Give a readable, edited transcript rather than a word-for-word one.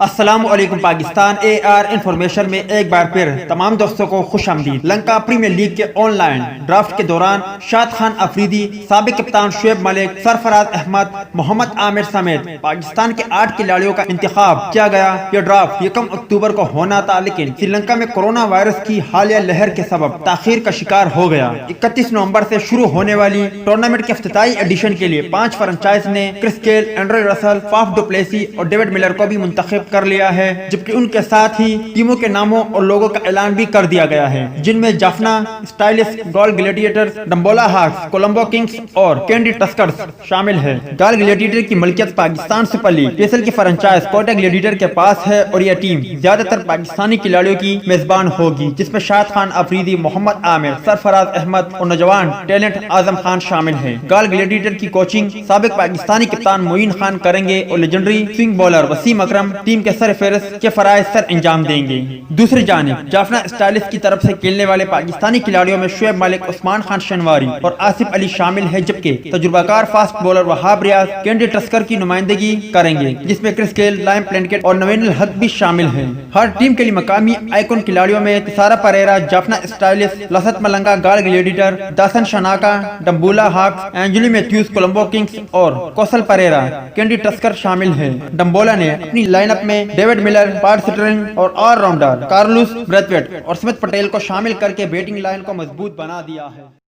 السلام علیکم پاکستان اے are information میں ایک بار پھر تمام دوستوں کو خوش آمدید۔ لنکا پریمیئر لیگ کے آن لائن ڈرافٹ کے دوران شاد خان افریدی، سابق کپتان شعیب ملک، سرفراز احمد، محمد عامر سمیت پاکستان کے 8 کھلاڑیوں کا انتخاب کیا گیا۔ یہ ڈرافٹ 1 اکتوبر کو ہونا تھا، لیکن سری لنکا میں کورونا وائرس کی حالیہ لہر کے سبب تاخیر کا شکار ہو گیا۔ 31 نومبر سے شروع ہونے والی ٹورنامنٹ کے افتتاحی ایڈیشن کے لیے 5 فرنچائز نے کرس گیل، اینڈرو رسل، فاف ڈو پلیسی اور ڈیوڈ ملر کو بھی منتخب کر لیا ہے، جبکہ ان کے ساتھ ہی ٹیموں کے ناموں اور لوگوں کا اعلان بھی کر دیا گیا ہے، جن میں جافنا اسٹائلس گال گلیڈیٹرز، ڈمبولا ہاکس، کولمبو کنگز اور کینڈی ٹسکرز شامل ہے۔ گال گلیڈیٹر کی ملکیت پاکستان سے پلی پیسل کی فرنچائز کوٹا گلیڈیٹر کے پاس ہے، اور یہ ٹیم زیادہ تر پاکستانی کھلاڑیوں کی میزبان ہوگی، جس میں شاد خان افریدی، محمد عامر، سرفراز احمد اور نوجوان ٹیلنٹ اعظم خان شامل ہیں۔ گال گلیڈیٹر کی کوچنگ سابق پاکستانی کپتان معین خان کریں گے، اور لیجنڈری سوئنگ بولر وسیم اکرم ٹیم کے سر فہرست کے فرائض سر انجام دیں گے۔ دوسری جانب جافنا اسٹائلس کی طرف سے کھیلنے والے پاکستانی کھلاڑیوں میں شعیب ملک، عثمان خان شنواری اور آصف علی شامل ہیں، جبکہ تجربہ کار fast bowler Wahab Riaz candy ٹسکر کی نمائندگی کریں گے، جس میں کرس گیل، لائم پلنکٹ اور نوین الحق بھی شامل ہیں۔ ہر ٹیم کے لیے مقامی آئیکن کھلاڑیوں میں تسارا Perera Jaffna styles, Lasith Malinga Galle gladiators, Dasun Shanaka Dambulla hawks, Angelo Mathews Colombo kings اور کوسل پریرا کینڈی ٹسکر شامل ہیں۔ ڈمبولا نے اپنی لائن اپ میں ڈیوڈ ملر، پاٹ سٹرنگ اور آل راؤنڈر کارلوس بریتھویٹ اور سمتھ پٹیل کو شامل کر کے بیٹنگ لائن کو مضبوط بنا دیا ہے۔